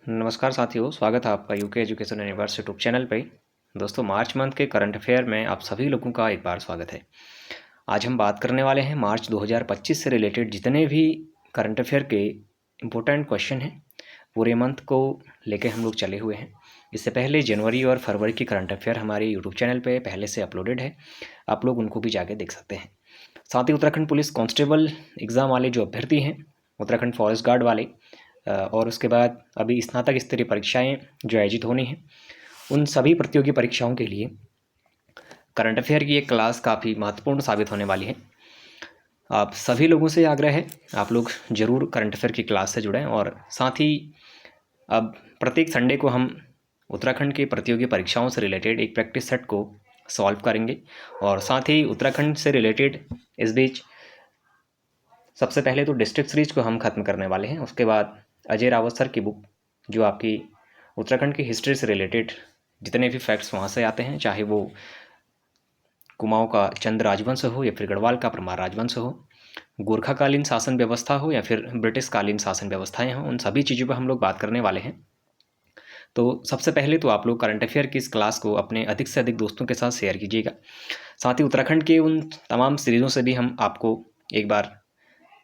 नमस्कार साथियों, स्वागत है आपका UK education universe YouTube channel पे। दोस्तों, मार्च मंथ के करंट अफेयर में आप सभी लोगों का एक बार स्वागत है। आज हम बात करने वाले हैं मार्च 2025 से रिलेटेड जितने भी करंट अफेयर के इम्पोर्टेंट क्वेश्चन हैं। पूरे मंथ को लेके हम लोग चले हुए हैं। इससे पहले जनवरी और फरवरी की करंट अफेयर हमारे यूट्यूब चैनल पे पहले से अपलोडेड है, आप लोग उनको भी जाके देख सकते हैं। साथ ही उत्तराखंड पुलिस कांस्टेबल एग्ज़ाम वाले जो अभ्यर्थी हैं, उत्तराखंड फॉरेस्ट गार्ड वाले और उसके बाद अभी स्नातक स्तरीय परीक्षाएं जो आयोजित होनी हैं, उन सभी प्रतियोगी परीक्षाओं के लिए करंट अफेयर की एक क्लास काफ़ी महत्वपूर्ण साबित होने वाली है। आप सभी लोगों से आग्रह है, आप लोग ज़रूर करंट अफेयर की क्लास से जुड़ें और साथ ही अब प्रत्येक संडे को हम उत्तराखंड की प्रतियोगी परीक्षाओं से रिलेटेड एक प्रैक्टिस सेट को सॉल्व करेंगे और साथ ही उत्तराखंड से रिलेटेड इस बीच सबसे पहले तो डिस्ट्रिक्ट सीरीज को हम ख़त्म करने वाले हैं। उसके बाद अजय रावत सर की बुक जो आपकी उत्तराखंड की हिस्ट्री से रिलेटेड जितने भी फैक्ट्स वहाँ से आते हैं, चाहे वो कुमाऊँ का चंद राजवंश हो या फिर गढ़वाल का परमार राजवंश हो, गोरखाकालीन शासन व्यवस्था हो या फिर ब्रिटिश कालीन शासन व्यवस्थाएं हों, उन सभी चीज़ों पर हम लोग बात करने वाले हैं। तो सबसे पहले तो आप लोग करंट अफेयर की इस क्लास को अपने अधिक से अधिक दोस्तों के साथ शेयर कीजिएगा। साथ ही उत्तराखंड के उन तमाम सीरीज़ों से भी हम आपको एक बार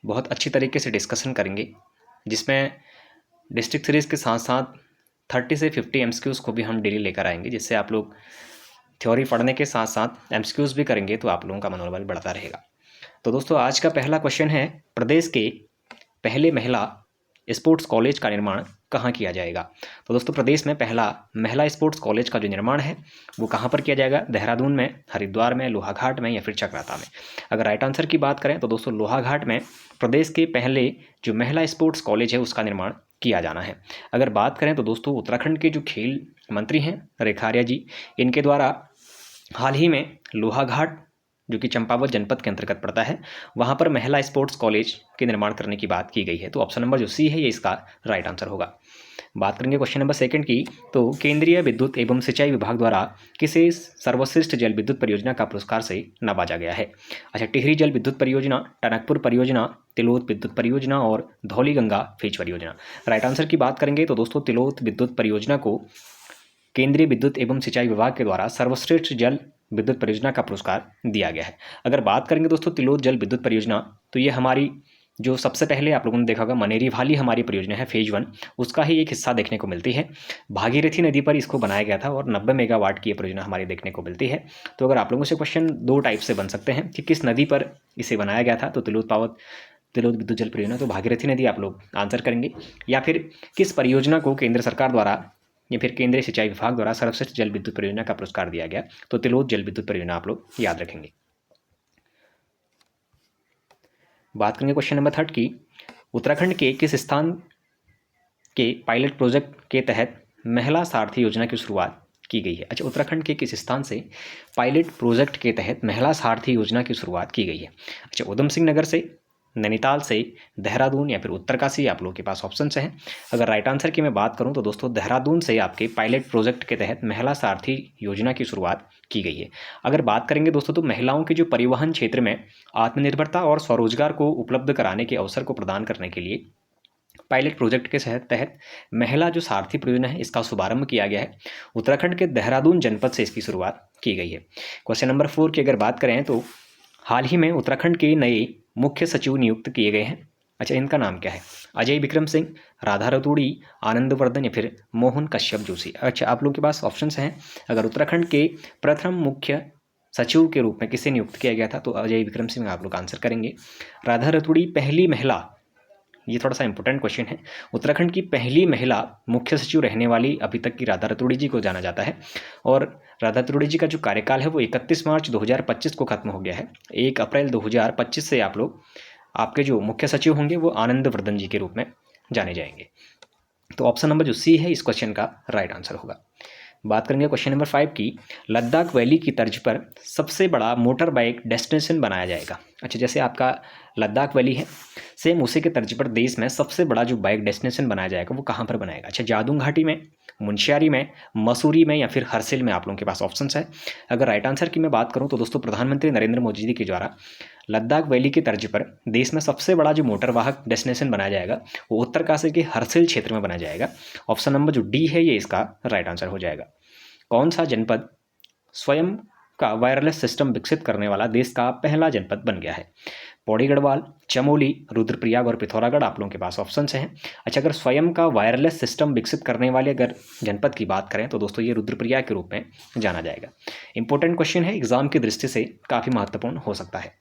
बहुत अच्छी तरीके से डिस्कशन करेंगे, जिसमें डिस्ट्रिक्ट सीरीज़ के साथ साथ 30 से 50 एमसीक्यूज़ को भी हम डेली लेकर आएंगे, जिससे आप लोग थ्योरी पढ़ने के साथ साथ एमसीक्यूज़ भी करेंगे तो आप लोगों का मनोबल बढ़ता रहेगा। तो दोस्तों, आज का पहला क्वेश्चन है, प्रदेश के पहले महिला स्पोर्ट्स कॉलेज का निर्माण कहाँ किया जाएगा। तो दोस्तों, प्रदेश में पहला महिला स्पोर्ट्स कॉलेज का जो निर्माण है वो कहाँ पर किया जाएगा? देहरादून में, हरिद्वार में, लोहाघाट में या फिर चक्राता में। अगर राइट आंसर की बात करें तो दोस्तों लोहाघाट में प्रदेश के पहले जो महिला स्पोर्ट्स कॉलेज है उसका निर्माण किया जाना है। अगर बात करें तो दोस्तों उत्तराखंड के जो खेल मंत्री हैं रेखा आर्या जी, इनके द्वारा हाल ही में लोहाघाट जो कि चंपावत जनपद के अंतर्गत पड़ता है, वहाँ पर महिला स्पोर्ट्स कॉलेज के निर्माण करने की बात की गई है। तो ऑप्शन नंबर जो सी है ये इसका राइट आंसर होगा। बात करेंगे क्वेश्चन नंबर सेकंड की, तो केंद्रीय विद्युत एवं सिंचाई विभाग द्वारा किसे सर्वश्रेष्ठ जल विद्युत परियोजना का पुरस्कार से नवाजा गया है? अच्छा, टिहरी जल विद्युत परियोजना, टनकपुर परियोजना, तिलोत विद्युत परियोजना और धौलीगंगा फेज परियोजना। राइट आंसर की बात करेंगे तो दोस्तों तिलोत विद्युत परियोजना को केंद्रीय विद्युत एवं सिंचाई विभाग के द्वारा सर्वश्रेष्ठ जल विद्युत परियोजना का पुरस्कार दिया गया है। अगर बात करेंगे दोस्तों तिलोत जल विद्युत परियोजना, तो ये हमारी जो सबसे पहले आप लोगों ने देखा होगा मनेरी वाली हमारी परियोजना है फेज 1, उसका ही एक हिस्सा देखने को मिलती है। भागीरथी नदी पर इसको बनाया गया था और 90 मेगावाट की ये परियोजना हमारी देखने को मिलती है। तो अगर आप लोगों से क्वेश्चन दो टाइप से बन सकते हैं कि किस नदी पर इसे बनाया गया था, तो तिलोत विद्युत जल परियोजना, तो भागीरथी नदी आप लोग आंसर करेंगे, या फिर किस परियोजना को केंद्र सरकार द्वारा या फिर केंद्रीय सिंचाई विभाग द्वारा सर्वश्रेष्ठ जल विद्युत परियोजना का पुरस्कार दिया गया, तो तिलोत जल विद्युत परियोजना आप लोग याद रखेंगे। बात करेंगे क्वेश्चन नंबर थर्ड की, उत्तराखंड के किस स्थान के पायलट प्रोजेक्ट के तहत महिला सारथी योजना की शुरुआत की गई है? अच्छा, उत्तराखंड के किस स्थान से पायलट प्रोजेक्ट के तहत महिला सारथी योजना की शुरुआत की गई है? अच्छा, उधम सिंह नगर से, नैनीताल से, देहरादून या फिर उत्तरकाशी, आप लोगों के पास ऑप्शन हैं। अगर राइट आंसर की मैं बात करूं तो दोस्तों देहरादून से आपके पायलट प्रोजेक्ट के तहत महिला सारथी योजना की शुरुआत की गई है। अगर बात करेंगे दोस्तों तो महिलाओं के जो परिवहन क्षेत्र में आत्मनिर्भरता और स्वरोजगार को उपलब्ध कराने के अवसर को प्रदान करने के लिए पायलट प्रोजेक्ट के तहत महिला जो सारथी परियोजना है इसका शुभारंभ किया गया है। उत्तराखंड के देहरादून जनपद से इसकी शुरुआत की गई है। क्वेश्चन नंबर 4 की अगर बात करें तो हाल ही में उत्तराखंड के नए मुख्य सचिव नियुक्त किए गए हैं। अच्छा, इनका नाम क्या है? अजय विक्रम सिंह, राधा रतूड़ी, आनंद वर्धन या फिर मोहन कश्यप जोशी। अच्छा, आप लोगों के पास ऑप्शंस हैं। अगर उत्तराखंड के प्रथम मुख्य सचिव के रूप में किसे नियुक्त किया गया था, तो अजय विक्रम सिंह आप लोग आंसर करेंगे। राधा रतूड़ी पहली महिला, ये थोड़ा सा इंपॉर्टेंट क्वेश्चन है, उत्तराखंड की पहली महिला मुख्य सचिव रहने वाली अभी तक की राधा रतूड़ी जी को जाना जाता है। और राधा रतूड़ी जी का जो कार्यकाल है वो 31 मार्च 2025 को खत्म हो गया है। 1 अप्रैल 2025 से आप लोग आपके जो मुख्य सचिव होंगे वो आनंद वर्धन जी के रूप में जाने जाएंगे। तो ऑप्शन नंबर जो सी है इस क्वेश्चन का राइट आंसर होगा। बात करेंगे क्वेश्चन नंबर 5 की, लद्दाख वैली की तर्ज पर सबसे बड़ा मोटर बाइक डेस्टिनेशन बनाया जाएगा। अच्छा, जैसे आपका लद्दाख वैली है, सेम उसी के तर्ज पर देश में सबसे बड़ा जो बाइक डेस्टिनेशन बनाया जाएगा वो कहाँ पर बनाएगा? अच्छा, जादून घाटी में, मुनस्यारी में, मसूरी में या फिर हरसिल में, आप लोगों के पास ऑप्शन है। अगर राइट आंसर की मैं बात करूँ तो दोस्तों प्रधानमंत्री नरेंद्र मोदी जी के द्वारा लद्दाख वैली की तर्ज पर देश में सबसे बड़ा जो मोटर वाहक डेस्टिनेशन बनाया जाएगा वो उत्तरकाशी के हरसिल क्षेत्र में बनाया जाएगा। ऑप्शन नंबर जो डी है ये इसका राइट आंसर हो जाएगा। कौन सा जनपद स्वयं का वायरलेस सिस्टम विकसित करने वाला देश का पहला जनपद बन गया है? पौड़ी गढ़वाल, चमोली, रुद्रप्रयाग और पिथौरागढ़ आप लोगों के पास ऑप्शन हैं। अच्छा, अगर स्वयं का वायरलेस सिस्टम विकसित करने वाले अगर जनपद की बात करें तो दोस्तों ये रुद्रप्रयाग के रूप में जाना जाएगा। इंपॉर्टेंट क्वेश्चन है, एग्जाम की दृष्टि से काफ़ी महत्वपूर्ण हो सकता है।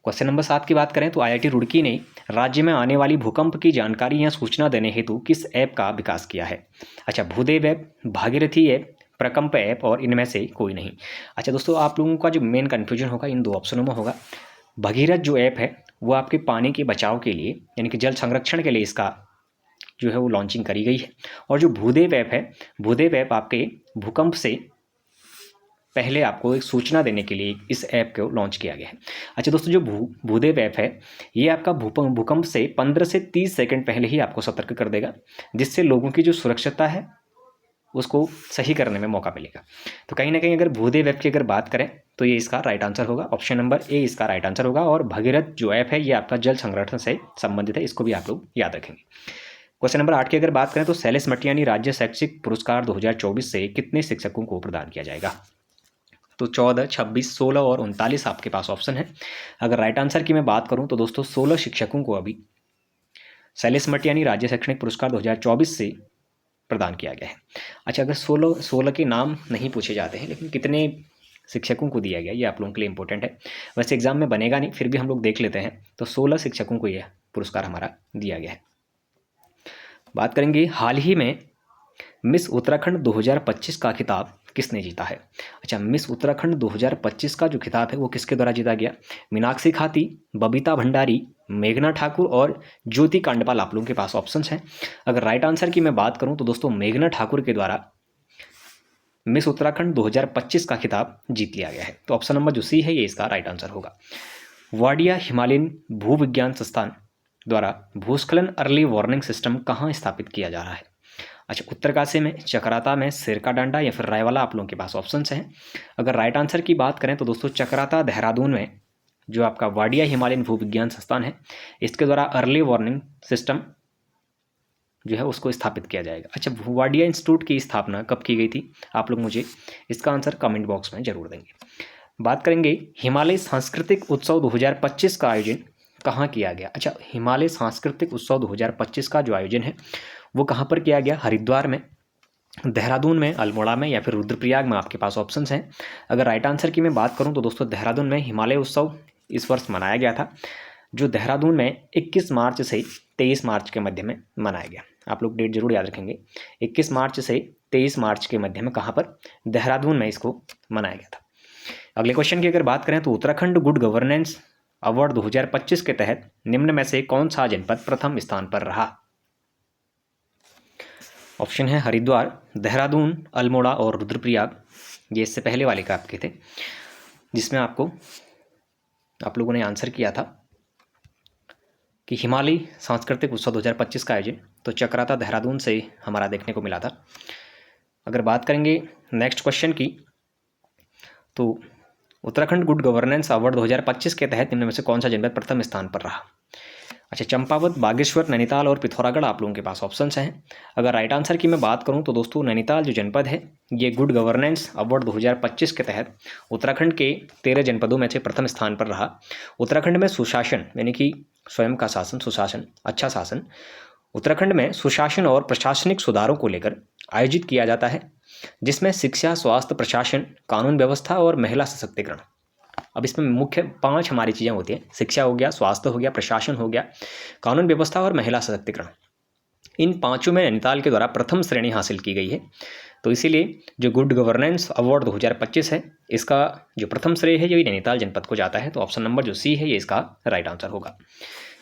क्वेश्चन नंबर 7 की बात करें तो IIT रुड़की ने राज्य में आने वाली भूकंप की जानकारी या सूचना देने हेतु किस ऐप का विकास किया है? अच्छा, Bhudev app, Bhagirathi app, Prakamp app और इनमें से कोई नहीं। अच्छा दोस्तों, आप लोगों का जो मेन कन्फ्यूजन होगा इन दो ऑप्शनों में होगा। भगीरथ जो ऐप है वो आपके पानी के बचाव के लिए यानी कि जल संरक्षण के लिए इसका जो है वो लॉन्चिंग करी गई है। और जो भूदेव ऐप है, भूदेव ऐप आपके भूकंप से पहले आपको एक सूचना देने के लिए इस ऐप को लॉन्च किया गया है। अच्छा दोस्तों, जो भूदेव ऐप है ये आपका भूकंप से 15 से 30 सेकंड पहले ही आपको सतर्क कर देगा, जिससे लोगों की जो सुरक्षितता है उसको सही करने में मौका मिलेगा। तो कहीं ना कहीं अगर भूदेव ऐप की अगर बात करें तो ये इसका राइट आंसर होगा। ऑप्शन नंबर ए इसका राइट आंसर होगा। और भगीरथ जो ऐप है ये आपका जल संरक्षण से संबंधित है, इसको भी आप लोग याद रखेंगे। क्वेश्चन नंबर 8 की अगर बात करें तो शैलेश मटियानी राज्य शैक्षिक पुरस्कार 2024 से कितने शिक्षकों को प्रदान किया जाएगा? तो 14, 26, 16 और 39 आपके पास ऑप्शन है। अगर राइट आंसर की मैं बात करूं तो दोस्तों 16 शिक्षकों को अभी शैलेश मटियानी राज्य शैक्षणिक पुरस्कार 2024 से प्रदान किया गया है। अच्छा, अगर 16 के नाम नहीं पूछे जाते हैं लेकिन कितने शिक्षकों को दिया गया ये आप लोगों के लिए इंपॉर्टेंट है। वैसे एग्जाम में बनेगा नहीं, फिर भी हम लोग देख लेते हैं। तो 16 शिक्षकों को यह पुरस्कार हमारा दिया गया है। बात करेंगे हाल ही में मिस उत्तराखंड 2025 का खिताब किसने जीता है? अच्छा, मिस उत्तराखंड 2025 का जो खिताब है वो किसके द्वारा जीता गया? मीनाक्षी खाती, बबीता भंडारी, मेघना ठाकुर और ज्योति कांडपाल आप लोगों के पास ऑप्शंस हैं। अगर राइट आंसर की मैं बात करूं तो दोस्तों मेघना ठाकुर के द्वारा मिस उत्तराखंड 2025 का खिताब जीत लिया गया है। तो ऑप्शन नंबर जो सी है ये इसका राइट आंसर होगा। वाडिया हिमालयन भूविज्ञान संस्थान द्वारा भूस्खलन अर्ली वार्निंग सिस्टम कहाँ स्थापित किया जा रहा है? अच्छा, उत्तरकाशी में, चक्राता में, सिरका डांडा या फिर रायवाला आप लोगों के पास ऑप्शंस हैं। अगर राइट आंसर की बात करें तो दोस्तों चक्राता देहरादून में जो आपका वाडिया हिमालयन भूविज्ञान संस्थान है इसके द्वारा अर्ली वार्निंग सिस्टम जो है उसको स्थापित किया जाएगा। अच्छा, वाडिया इंस्टीट्यूट की स्थापना कब की गई थी? आप लोग मुझे इसका आंसर कमेंट बॉक्स में जरूर देंगे। बात करेंगे हिमालय सांस्कृतिक उत्सव 2025 का आयोजन कहाँ किया गया? अच्छा, हिमालय सांस्कृतिक उत्सव 2025 का जो आयोजन है वो कहाँ पर किया गया? हरिद्वार में, देहरादून में, अल्मोड़ा में या फिर रुद्रप्रयाग में आपके पास ऑप्शंस हैं। अगर राइट आंसर की मैं बात करूं तो दोस्तों देहरादून में हिमालय उत्सव इस वर्ष मनाया गया था, जो देहरादून में 21 मार्च से 23 मार्च के मध्य में मनाया गया। आप लोग डेट जरूर याद रखेंगे, 21 मार्च से 23 मार्च के मध्य में कहाँ पर? देहरादून में इसको मनाया गया था। अगले क्वेश्चन की अगर बात करें तो उत्तराखंड गुड गवर्नेंस अवार्ड 2025 के तहत निम्न में से कौन सा जनपद प्रथम स्थान पर रहा? ऑप्शन है हरिद्वार, देहरादून, अल्मोड़ा और रुद्रप्रयाग। ये इससे पहले वाले का आपके थे जिसमें आप लोगों ने आंसर किया था कि हिमालय सांस्कृतिक उत्सव 2025 का आयोजन तो चक्राता देहरादून से हमारा देखने को मिला था। अगर बात करेंगे नेक्स्ट क्वेश्चन की तो उत्तराखंड गुड गवर्नेंस अवार्ड 2025 के तहत निम्न में से कौन सा जनपद प्रथम स्थान पर रहा? अच्छा, चंपावत, बागेश्वर, नैनीताल और पिथौरागढ़ आप लोगों के पास ऑप्शंस हैं। अगर राइट आंसर की मैं बात करूं तो दोस्तों नैनीताल जो जनपद है ये गुड गवर्नेंस अवार्ड 2025 के तहत उत्तराखंड के 13 जनपदों में से प्रथम स्थान पर रहा। उत्तराखंड में सुशासन यानी कि स्वयं का शासन, सुशासन, अच्छा शासन, उत्तराखंड में सुशासन और प्रशासनिक सुधारों को लेकर आयोजित किया जाता है, जिसमें शिक्षा, स्वास्थ्य, प्रशासन, कानून व्यवस्था और महिला सशक्तिकरण। अब इसमें मुख्य 5 हमारी चीज़ें होती हैं। शिक्षा हो गया, स्वास्थ्य हो गया, प्रशासन हो गया, कानून व्यवस्था और महिला सशक्तिकरण। इन 5 में नैनीताल के द्वारा प्रथम श्रेणी हासिल की गई है। तो इसीलिए जो गुड गवर्नेंस अवार्ड 2025 है इसका जो प्रथम श्रेय है ये नैनीताल जनपद को जाता है। तो ऑप्शन नंबर जो सी है ये इसका राइट आंसर होगा।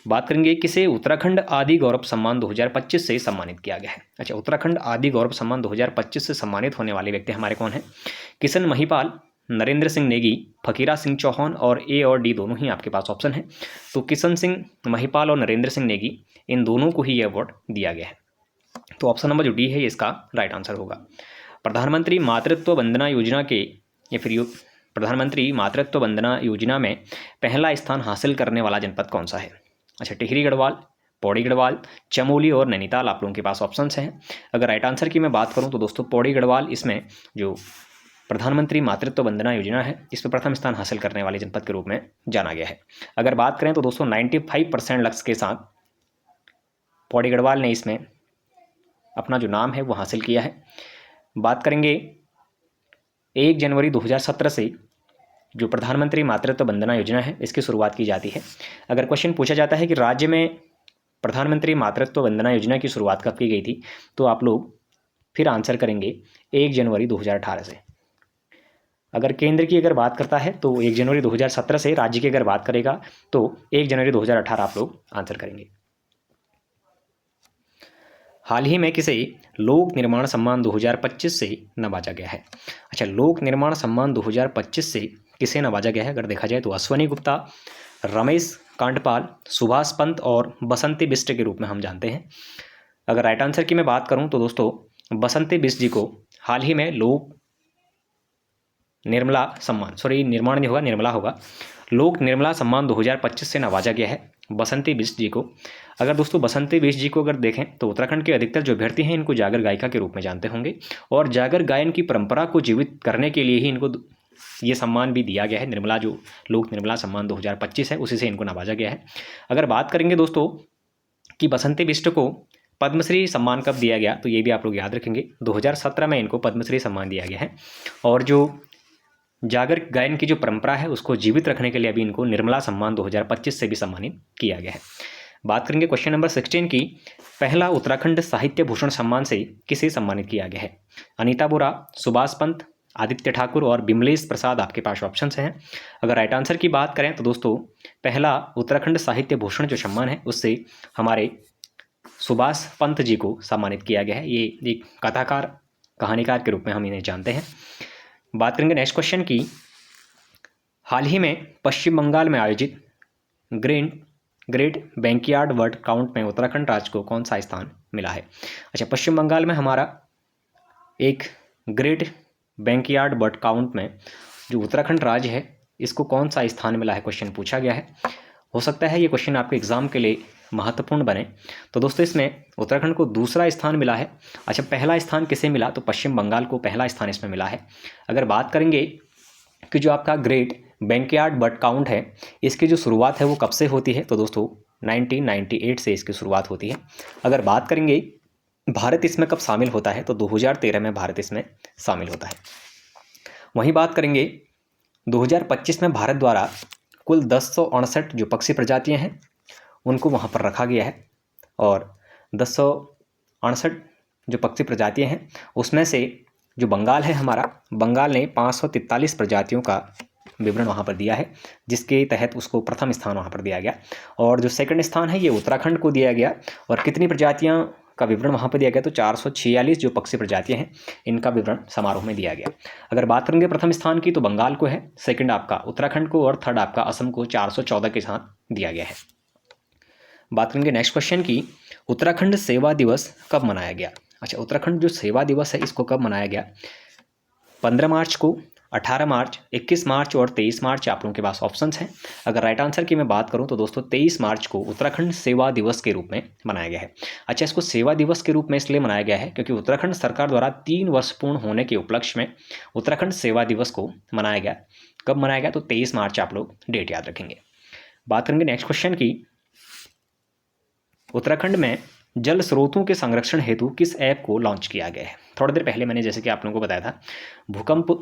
बात करेंगे किसे उत्तराखंड आदि गौरव सम्मान 2025 से सम्मानित किया गया है। अच्छा, उत्तराखंड आदि गौरव सम्मान 2025 से सम्मानित होने वाले व्यक्ति हमारे कौन हैं? किशन महिपाल, नरेंद्र सिंह नेगी, फकीरा सिंह चौहान और ए और डी दोनों ही आपके पास ऑप्शन है। तो किशन सिंह महिपाल और नरेंद्र सिंह नेगी इन दोनों को ही ये अवार्ड दिया गया है। तो ऑप्शन नंबर जो डी है ये इसका राइट आंसर होगा। प्रधानमंत्री मातृत्व वंदना योजना के या फिर प्रधानमंत्री मातृत्व वंदना योजना में पहला स्थान हासिल करने वाला जनपद कौन सा है? अच्छा, टिहरी गढ़वाल, पौड़ी गढ़वाल, चमोली और नैनीताल आप लोगों के पास ऑप्शंस हैं। अगर राइट आंसर की मैं बात करूं तो दोस्तों पौड़ी गढ़वाल इसमें जो प्रधानमंत्री मातृत्व वंदना योजना है इस पर प्रथम स्थान हासिल करने वाले जनपद के रूप में जाना गया है। अगर बात करें तो दोस्तों 95% लक्ष्य के साथ पौड़ी गढ़वाल ने इसमें अपना जो नाम है वो हासिल किया है। बात करेंगे 1 जनवरी 2017 से जो प्रधानमंत्री मातृत्व वंदना योजना है इसकी शुरुआत की जाती है। अगर क्वेश्चन पूछा जाता है कि राज्य में प्रधानमंत्री मातृत्व वंदना योजना की शुरुआत कब की गई थी, तो आप लोग फिर आंसर करेंगे 1 जनवरी 2018 से। अगर केंद्र की अगर बात करता है तो 1 जनवरी 2017 से, राज्य की अगर बात करेगा तो 1 जनवरी 2018 आप लोग आंसर करेंगे। हाल ही में किसे लोक निर्माण सम्मान 2025 से नवाजा गया है? अच्छा, लोक निर्माण सम्मान 2025 से किसे नवाजा गया है? अगर देखा जाए तो अश्वनी गुप्ता, रमेश कांडपाल, सुभाष पंत और बसंती बिष्ट के रूप में हम जानते हैं। अगर राइट आंसर की मैं बात करूं तो दोस्तों बसंती बिष्ट जी को हाल ही में लोक निर्मला सम्मान, निर्माण नहीं होगा, निर्मला होगा, लोक निर्मला सम्मान 2025 से नवाजा गया है बसंती बिष्ट जी को। अगर दोस्तों बसंती बिष्ट जी को अगर देखें तो उत्तराखंड के अधिकतर जो अभ्यर्थी हैं इनको जागर गायिका के रूप में जानते होंगे और जागर गायन की परंपरा को जीवित करने के लिए ही इनको ये सम्मान भी दिया गया है। निर्मला जो लोक निर्मला सम्मान 2025 है उसी से इनको नवाजा गया है। अगर बात करेंगे दोस्तों कि बसंती बिष्ट को पद्मश्री सम्मान कब दिया गया, तो ये भी आप लोग याद रखेंगे 2017 में इनको पद्मश्री सम्मान दिया गया है। और जो जागर गायन की जो परंपरा है उसको जीवित रखने के लिए अभी इनको निर्मला सम्मान 2025 से भी सम्मानित किया गया है। बात करेंगे क्वेश्चन नंबर 16 की, पहला उत्तराखंड साहित्य भूषण सम्मान से किसे सम्मानित किया गया है? अनीता बोरा, सुभाष पंत, आदित्य ठाकुर और बिमलेश प्रसाद आपके पास ऑप्शंस हैं। अगर राइट आंसर की बात करें तो दोस्तों पहला उत्तराखंड साहित्य भूषण जो सम्मान है उससे हमारे सुभाष पंत जी को सम्मानित किया गया है। ये एक कथाकार, कहानीकार के रूप में हम इन्हें जानते हैं। बात करेंगे नेक्स्ट क्वेश्चन की, हाल ही में पश्चिम बंगाल में आयोजित ग्रेट बैंकयार्ड वर्ड काउंट में उत्तराखंड राज्य को कौन सा स्थान मिला है? अच्छा, पश्चिम बंगाल में हमारा एक ग्रेट बैंकयार्ड बर्ड काउंट में जो उत्तराखंड राज्य है इसको कौन सा स्थान मिला है, क्वेश्चन पूछा गया है। हो सकता है ये क्वेश्चन आपके एग्जाम के लिए महत्वपूर्ण बने। तो दोस्तों इसमें उत्तराखंड को दूसरा स्थान मिला है। अच्छा, पहला स्थान किसे मिला, तो पश्चिम बंगाल को पहला स्थान इसमें मिला है। अगर बात करेंगे कि जो आपका ग्रेट बैंकयार्ड बर्ड काउंट है इसकी जो शुरुआत है वो कब से होती है, तो दोस्तों 1998 से इसकी शुरुआत होती है। अगर बात करेंगे भारत इसमें कब शामिल होता है, तो 2013 में भारत इसमें शामिल होता है। वहीं बात करेंगे 2025 में भारत द्वारा कुल 10,168 जो पक्षी प्रजातियां हैं उनको वहां पर रखा गया है और 10,168 जो पक्षी प्रजातियां हैं उसमें से जो बंगाल है हमारा, बंगाल ने 543 प्रजातियों का विवरण वहाँ पर दिया है जिसके तहत उसको प्रथम स्थान वहाँ पर दिया गया। और जो सेकंड स्थान है ये उत्तराखंड को दिया गया और कितनी प्रजातियाँ का विवरण वहाँ पर दिया गया, तो 446 जो पक्षी प्रजातियाँ हैं इनका विवरण समारोह में दिया गया। अगर बात करेंगे प्रथम स्थान की तो बंगाल को है, सेकंड आपका उत्तराखंड को और थर्ड आपका असम को 414 के साथ दिया गया है। बात करेंगे नेक्स्ट क्वेश्चन की, उत्तराखंड सेवा दिवस कब मनाया गया? अच्छा, उत्तराखंड जो सेवा दिवस है इसको कब मनाया गया? 15 मार्च को, 18 मार्च, 21 मार्च और 23 मार्च आप लोगों के पास ऑप्शंस हैं। अगर राइट आंसर की मैं बात करूं तो दोस्तों 23 मार्च को उत्तराखंड सेवा दिवस के रूप में मनाया गया है। अच्छा, इसको सेवा दिवस के रूप में इसलिए मनाया गया है क्योंकि उत्तराखंड सरकार द्वारा 3 वर्ष पूर्ण होने के उपलक्ष्य में उत्तराखंड सेवा दिवस को मनाया गया। कब मनाया गया, तो 23 मार्च आप लोग डेट याद रखेंगे। बात करेंगे नेक्स्ट क्वेश्चन की, उत्तराखंड में जल स्रोतों के संरक्षण हेतु किस ऐप को लॉन्च किया गया है? थोड़ी देर पहले मैंने जैसे कि आप लोगों को बताया था भूकंप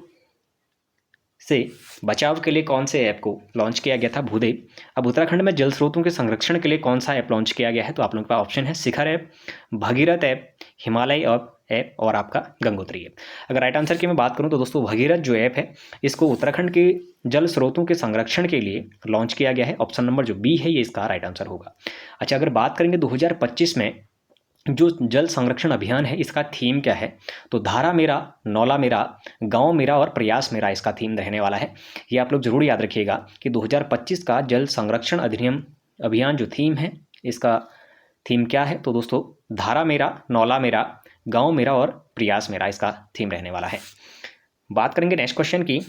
से बचाव के लिए कौन से ऐप को लॉन्च किया गया था, भूदेव। अब उत्तराखंड में जल स्रोतों के संरक्षण के लिए कौन सा ऐप लॉन्च किया गया है, तो आप लोगों के पास ऑप्शन है Shikhar app, Bhagirath app, Himalaya app और आपका गंगोत्री ऐप। अगर राइट आंसर की मैं बात करूं तो दोस्तों भगीरथ जो ऐप है इसको उत्तराखंड के जल स्रोतों के संरक्षण के लिए लॉन्च किया गया है। ऑप्शन नंबर जो बी है ये इसका राइट आंसर होगा। अच्छा, अगर बात करेंगे 2025 में जो जल संरक्षण अभियान है इसका थीम क्या है, तो धारा मेरा, नौला मेरा, गांव मेरा और प्रयास मेरा इसका थीम रहने वाला है। ये आप लोग जरूर याद रखिएगा कि 2025 का जल संरक्षण अधिनियम अभियान जो थीम है इसका थीम क्या है, तो दोस्तों धारा मेरा, नौला मेरा, गांव मेरा और प्रयास मेरा इसका थीम रहने वाला है। बात करेंगे नेक्स्ट क्वेश्चन की,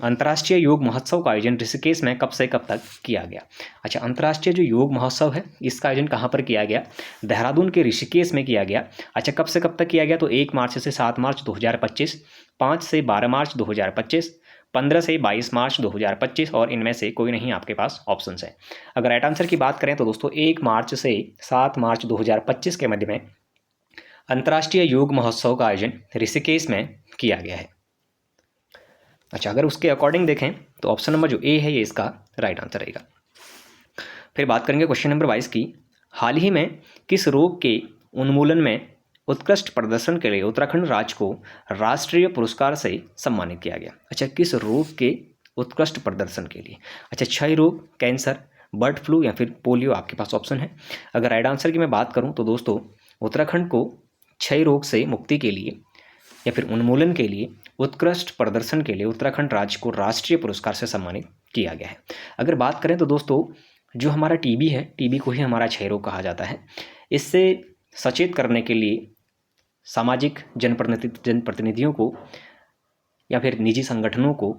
अंतर्राष्ट्रीय योग महोत्सव का आयोजन ऋषिकेश में कब से कब तक किया गया। अच्छा, अंतर्राष्ट्रीय जो योग महोत्सव है इसका आयोजन कहाँ पर किया गया, देहरादून के ऋषिकेश में किया गया। अच्छा, कब से कब तक किया गया, तो 1 मार्च से 7 मार्च 2025, 5 से 12 मार्च 2025, 15 से 22 मार्च 2025 और इनमें से कोई नहीं आपके पास ऑप्शन है। अगर राइट आंसर की बात करें तो दोस्तों 1 मार्च से 7 मार्च 2025 के मध्य में अंतर्राष्ट्रीय योग महोत्सव का आयोजन ऋषिकेश में किया गया है। अच्छा, अगर उसके अकॉर्डिंग देखें तो ऑप्शन नंबर जो ए है ये इसका राइट आंसर रहेगा। फिर बात करेंगे क्वेश्चन नंबर 22 की। हाल ही में किस रोग के उन्मूलन में उत्कृष्ट प्रदर्शन के लिए उत्तराखंड राज्य को राष्ट्रीय पुरस्कार से सम्मानित किया गया। अच्छा, किस रोग के उत्कृष्ट प्रदर्शन के लिए। अच्छा, क्षय रोग, कैंसर, बर्ड फ्लू या फिर पोलियो आपके पास ऑप्शन है। अगर राइट आंसर की मैं बात करूं तो दोस्तों उत्तराखंड को क्षय रोग से मुक्ति के लिए या फिर उन्मूलन के लिए उत्कृष्ट प्रदर्शन के लिए उत्तराखंड राज्य को राष्ट्रीय पुरस्कार से सम्मानित किया गया है। अगर बात करें तो दोस्तों जो हमारा टीबी है, टीबी को ही हमारा क्षय रोग कहा जाता है। इससे सचेत करने के लिए सामाजिक जनप्रतिनिधियों को या फिर निजी संगठनों को,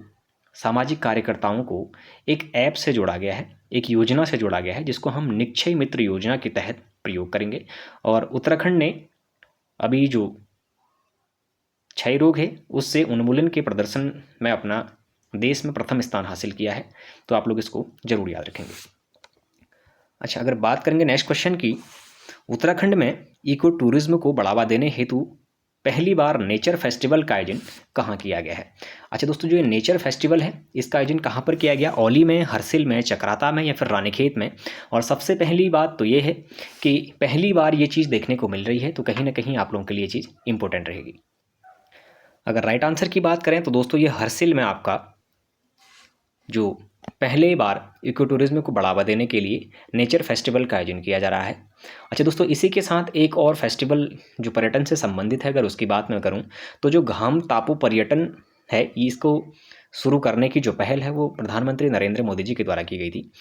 सामाजिक कार्यकर्ताओं को एक ऐप से जोड़ा गया है, एक योजना से जोड़ा गया है जिसको हम निक्षय मित्र योजना के तहत प्रयोग करेंगे। और उत्तराखंड ने अभी जो क्षय रोग है उससे उन्मूलन के प्रदर्शन में अपना देश में प्रथम स्थान हासिल किया है, तो आप लोग इसको जरूर याद रखेंगे। अच्छा, अगर बात करेंगे नेक्स्ट क्वेश्चन की, उत्तराखंड में इको टूरिज्म को बढ़ावा देने हेतु पहली बार नेचर फेस्टिवल का आयोजन कहाँ किया गया है। अच्छा दोस्तों, जो ये नेचर फेस्टिवल है इसका आयोजन कहाँ पर किया गया, औली में, हरसिल में, चक्राता में या फिर रानीखेत में। और सबसे पहली बात तो ये है कि पहली बार ये चीज़ देखने को मिल रही है, तो कहीं ना कहीं आप लोगों के लिए चीज़ इंपॉर्टेंट रहेगी। अगर राइट आंसर की बात करें तो दोस्तों ये हरसिल में आपका जो पहले बार इको टूरिज्म को बढ़ावा देने के लिए नेचर फेस्टिवल का आयोजन किया जा रहा है। अच्छा दोस्तों, इसी के साथ एक और फेस्टिवल जो पर्यटन से संबंधित है, अगर उसकी बात मैं करूं तो जो घाम टापू पर्यटन है, इसको शुरू करने की जो पहल है वो प्रधानमंत्री नरेंद्र मोदी जी के द्वारा की गई थी।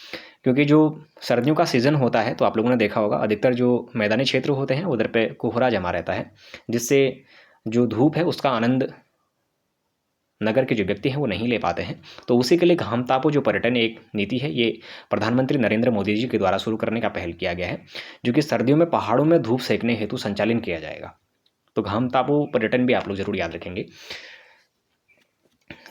क्योंकि जो सर्दियों का सीज़न होता है तो आप लोगों ने देखा होगा अधिकतर जो मैदानी क्षेत्र होते हैं उधर पे कोहरा जमा रहता है, जिससे जो धूप है उसका आनंद नगर के जो व्यक्ति हैं वो नहीं ले पाते हैं। तो उसी के लिए घाम टापू जो पर्यटन एक नीति है ये प्रधानमंत्री नरेंद्र मोदी जी के द्वारा शुरू करने का पहल किया गया है, जो कि सर्दियों में पहाड़ों में धूप सेकने हेतु संचालन किया जाएगा। तो घाम टापू पर्यटन भी आप लोग जरूर याद रखेंगे।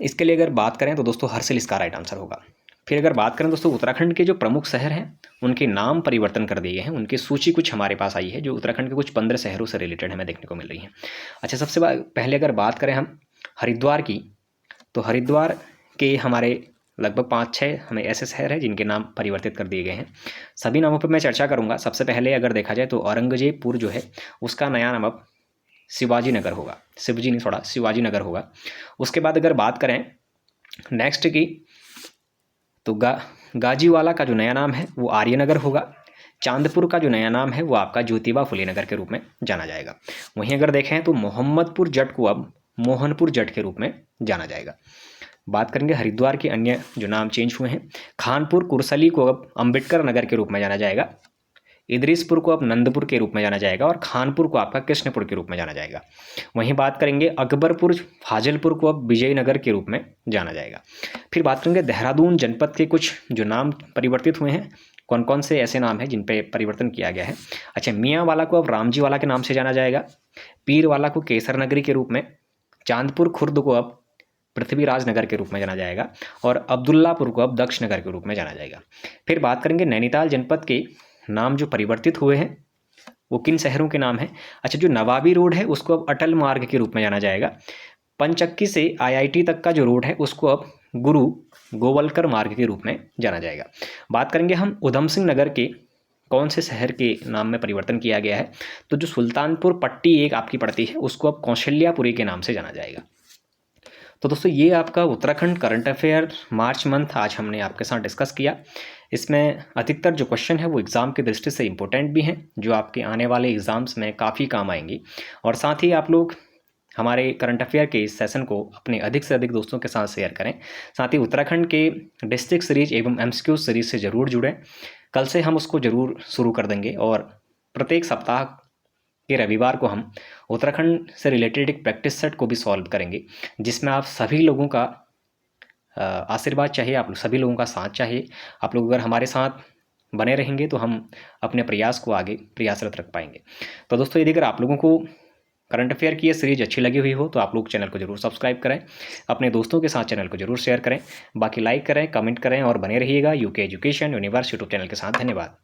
इसके लिए अगर बात करें तो दोस्तों हर्सिल इसका राइट आंसर होगा। फिर अगर बात करें दोस्तों उत्तराखंड के जो प्रमुख शहर हैं उनके नाम परिवर्तन कर दिए गए हैं, उनकी सूची कुछ हमारे पास आई है जो उत्तराखंड के कुछ 15 शहरों से रिलेटेड हमें देखने को मिल रही है। अच्छा, सबसे पहले अगर बात करें हम हरिद्वार की, तो हरिद्वार के हमारे लगभग 5-6 हमें ऐसे शहर हैं जिनके नाम परिवर्तित कर दिए गए हैं। सभी नामों पर मैं चर्चा करूंगा। सबसे पहले अगर देखा जाए तो औरंगजेबपुर जो है उसका नया नाम अब शिवाजी नगर होगा, शिवजी नहीं थोड़ा शिवाजी नगर होगा। उसके बाद अगर बात करें नेक्स्ट की तो गाजीवाला का जो नया नाम है वो आर्यनगर होगा। चांदपुर का जो नया नाम है वो आपका ज्योतिबा फुले नगर के रूप में जाना जाएगा। वहीं अगर देखें तो मोहम्मदपुर जट को अब मोहनपुर जट के रूप में जाना जाएगा। बात करेंगे हरिद्वार के अन्य जो नाम चेंज हुए हैं, खानपुर कुरसली को अब अंबेडकर नगर के रूप में जाना जाएगा, इदरीसपुर को अब नंदपुर के रूप में जाना जाएगा और खानपुर को आपका कृष्णपुर के रूप में जाना जाएगा। वहीं बात करेंगे अकबरपुर फाजिलपुर को अब विजयनगर के रूप में जाना जाएगा। फिर बात करेंगे देहरादून जनपद के कुछ जो नाम परिवर्तित हुए हैं, कौन कौन से ऐसे नाम हैं जिन पे परिवर्तन किया गया है। अच्छा, मियाँ वाला को अब रामजी वाला के नाम से जाना जाएगा, पीर वाला को केसर नगरी के रूप में, चांदपुर खुर्द को अब पृथ्वीराज नगर के रूप में जाना जाएगा और अब्दुल्लापुर को अब दक्ष नगर के रूप में जाना जाएगा। फिर बात करेंगे नैनीताल जनपद के नाम जो परिवर्तित हुए हैं वो किन शहरों के नाम हैं। अच्छा, जो नवाबी रोड है उसको अब अटल मार्ग के रूप में जाना जाएगा। पंचक्की से आईआईटी तक का जो रोड है उसको अब गुरु गोवलकर मार्ग के रूप में जाना जाएगा। बात करेंगे हम उधम सिंह नगर के कौन से शहर के नाम में परिवर्तन किया गया है, तो जो सुल्तानपुर पट्टी एक आपकी पड़ती है उसको अब कौशल्यापुरी के नाम से जाना जाएगा। तो दोस्तों ये आपका Uttarakhand current affair March month आज हमने आपके साथ डिस्कस किया। इसमें अधिकतर जो क्वेश्चन है वो एग्ज़ाम की दृष्टि से इम्पोर्टेंट भी हैं, जो आपके आने वाले एग्ज़ाम्स में काफ़ी काम आएंगी। और साथ ही आप लोग हमारे करंट अफेयर के इस सेशन को अपने अधिक से अधिक दोस्तों के साथ शेयर करें। साथ ही उत्तराखंड के डिस्ट्रिक्ट सीरीज एवं एमसीक्यू सीरीज से ज़रूर जुड़ें। कल से हम उसको ज़रूर शुरू कर देंगे और प्रत्येक सप्ताह के रविवार को हम उत्तराखंड से रिलेटेड एक प्रैक्टिस सेट को भी सॉल्व करेंगे, जिसमें आप सभी लोगों का आशीर्वाद चाहिए, आप सभी लोगों का साथ चाहिए। आप लोग अगर हमारे साथ बने रहेंगे तो हम अपने प्रयास को आगे प्रयासरत रख पाएंगे। तो दोस्तों, यदि अगर आप लोगों को करंट अफेयर की ये सीरीज अच्छी लगी हुई हो तो आप लोग चैनल को जरूर सब्सक्राइब करें, अपने दोस्तों के साथ चैनल को जरूर शेयर करें, बाकी लाइक करें, कमेंट करें और बने रहिएगा UK education universe YouTube channel के साथ। धन्यवाद।